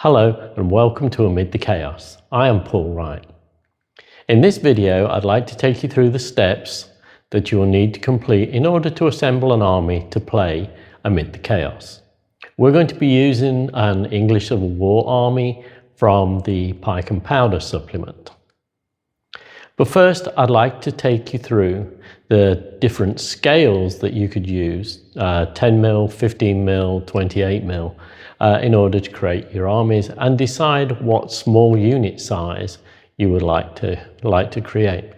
Hello and welcome to Amid the Chaos. I am Paul Wright. In this video, I'd like to take you through the steps that you will need to complete in order to assemble an army to play Amid the Chaos. We're going to be using an English Civil War army from the Pike and Powder supplement. But first, I'd like to take you through the different scales that you could use, 10mm, 15mm, 28mm, in order to create your armies and decide what small unit size you would like to create.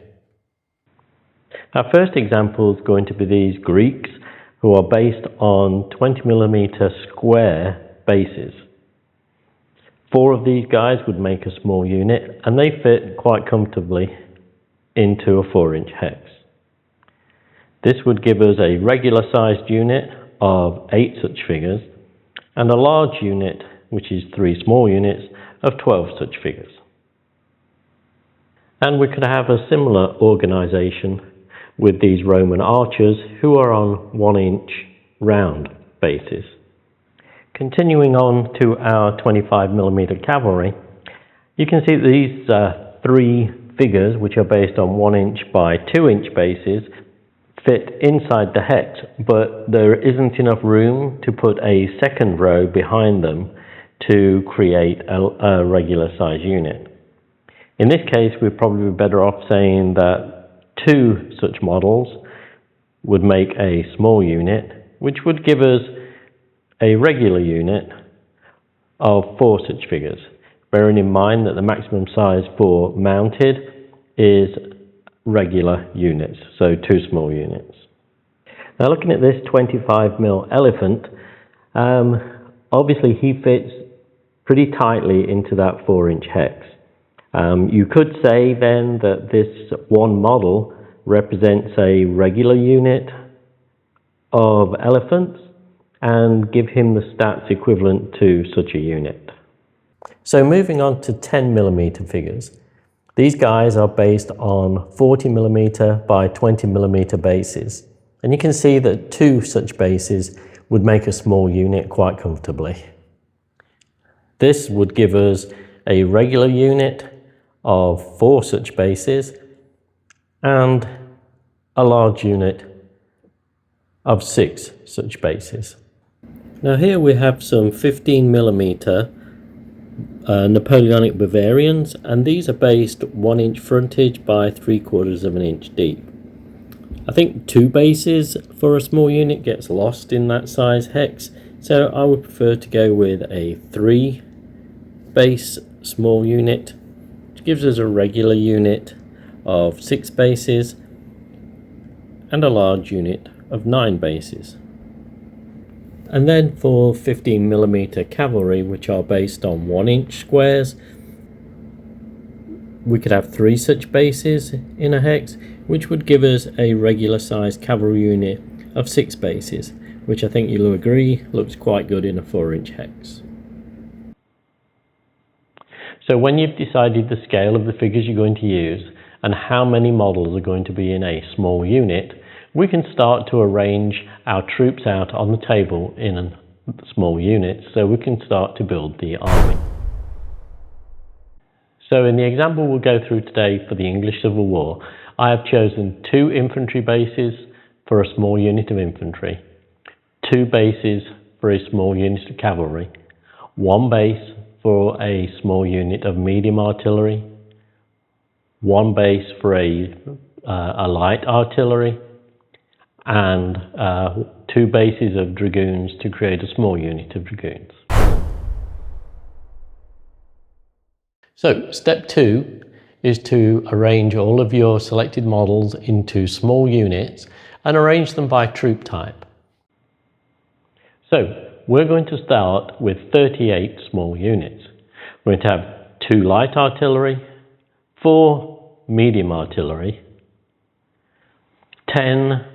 Our first example is going to be these Greeks, who are based on 20mm square bases. 4 of these guys would make a small unit, and they fit quite comfortably into a 4-inch hex. This would give us a regular sized unit of 8 such figures and a large unit, which is 3 small units, of 12 such figures. And we could have a similar organisation with these Roman archers, who are on 1-inch round bases. Continuing on to our 25mm cavalry, you can see these 3 figures, which are based on 1-inch by 2-inch bases, fit inside the hex, but there isn't enough room to put a second row behind them to create a regular size unit. In this case, we're probably better off saying that 2 such models would make a small unit, which would give us a regular unit of 4 such figures, bearing in mind that the maximum size for mounted is regular units, so 2 small units. Now looking at this 25mm elephant, obviously he fits pretty tightly into that 4-inch hex. You could say then that this one model represents a regular unit of elephants and give him the stats equivalent to such a unit. So moving on to 10mm figures. These guys are based on 40mm by 20mm bases, and you can see that 2 such bases would make a small unit quite comfortably. This would give us a regular unit of 4 such bases and a large unit of 6 such bases. Now here we have some 15mm Napoleonic Bavarians, and these are based 1-inch frontage by 3/4 of an inch deep. I think 2 bases for a small unit gets lost in that size hex, so I would prefer to go with a 3 base small unit, which gives us a regular unit of 6 bases and a large unit of 9 bases. And then for 15mm cavalry, which are based on 1-inch squares, we could have 3 such bases in a hex, which would give us a regular sized cavalry unit of 6 bases, which I think you'll agree looks quite good in a 4-inch hex. So when you've decided the scale of the figures you're going to use and how many models are going to be in a small unit, we can start to arrange our troops out on the table in small units so we can start to build the army. So in the example we'll go through today for the English Civil War, I have chosen 2 infantry bases for a small unit of infantry, 2 bases for a small unit of cavalry, 1 base for a small unit of medium artillery, 1 base for a light artillery, and 2 bases of dragoons to create a small unit of dragoons. So step 2 is to arrange all of your selected models into small units and arrange them by troop type. So we're going to start with 38 small units. We're going to have 2 light artillery, 4 medium artillery, 10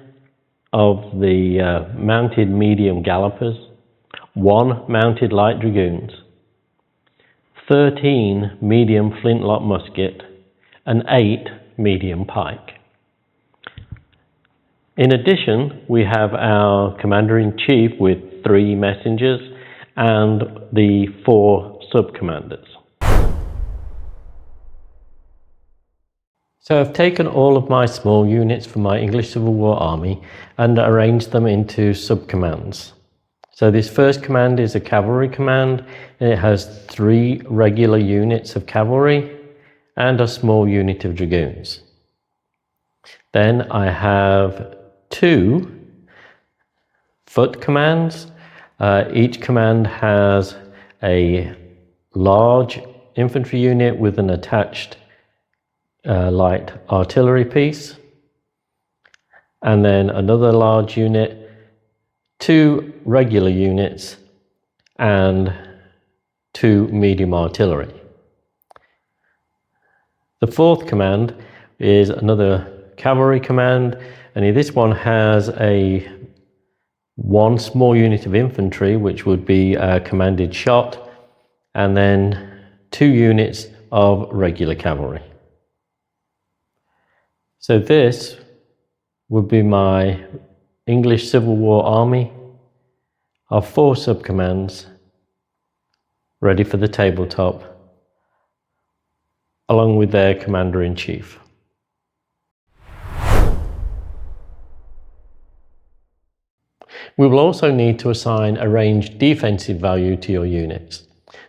of the mounted medium gallopers, 1 mounted light dragoons, 13 medium flintlock musket, and 8 medium pike. In addition, we have our commander-in-chief with 3 messengers and the 4 subcommanders. So I've taken all of my small units from my English Civil War army and arranged them into subcommands. So this first command is a cavalry command, and it has 3 regular units of cavalry and a small unit of dragoons. Then I have 2 foot commands. Each command has a large infantry unit with an attached light artillery piece, and then another large unit, 2 regular units, and 2 medium artillery. The fourth command is another cavalry command, and this one has one small unit of infantry, which would be a commanded shot, and then 2 units of regular cavalry. So this would be my English Civil War army of 4 subcommands ready for the tabletop, along with their commander-in-chief. We will also need to assign a ranged defensive value to your units.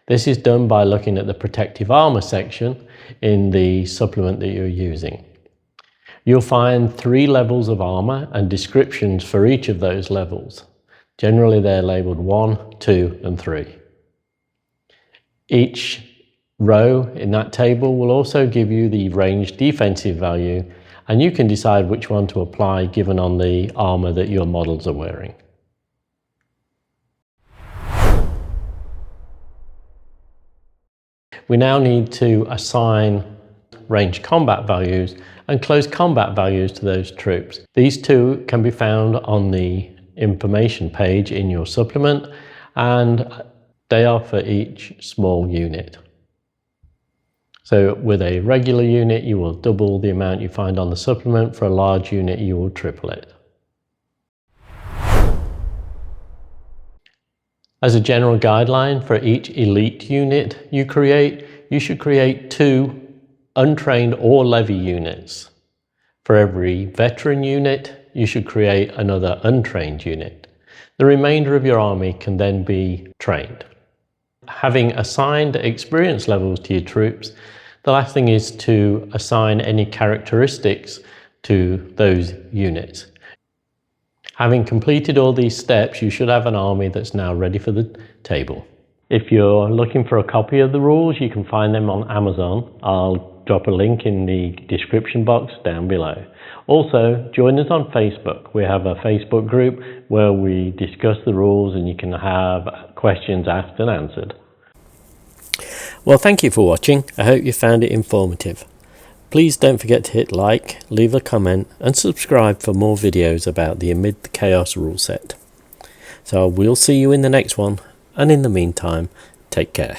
This is done by looking at the protective armor section in the supplement that you're using. You'll find 3 levels of armor and descriptions for each of those levels. Generally they're labeled 1, 2 and 3. Each row in that table will also give you the ranged defensive value, and you can decide which one to apply given on the armor that your models are wearing. We now need to assign range combat values and close combat values to those troops. These 2 can be found on the information page in your supplement, and they are for each small unit. So with a regular unit, you will double the amount you find on the supplement. For a large unit, you will triple it. As a general guideline, for each elite unit you create, you should create 2 untrained or levy units. For every veteran unit, you should create another untrained unit. The remainder of your army can then be trained. Having assigned experience levels to your troops, the last thing is to assign any characteristics to those units. Having completed all these steps, you should have an army that's now ready for the table. If you're looking for a copy of the rules, you can find them on Amazon. I'll drop a link in the description box down below. Also, join us on Facebook. We have a Facebook group where we discuss the rules and you can have questions asked and answered. Well, thank you for watching. I hope you found it informative. Please don't forget to hit like, leave a comment and subscribe for more videos about the Amid the Chaos rule set. So we'll see you in the next one, and in the meantime, take care.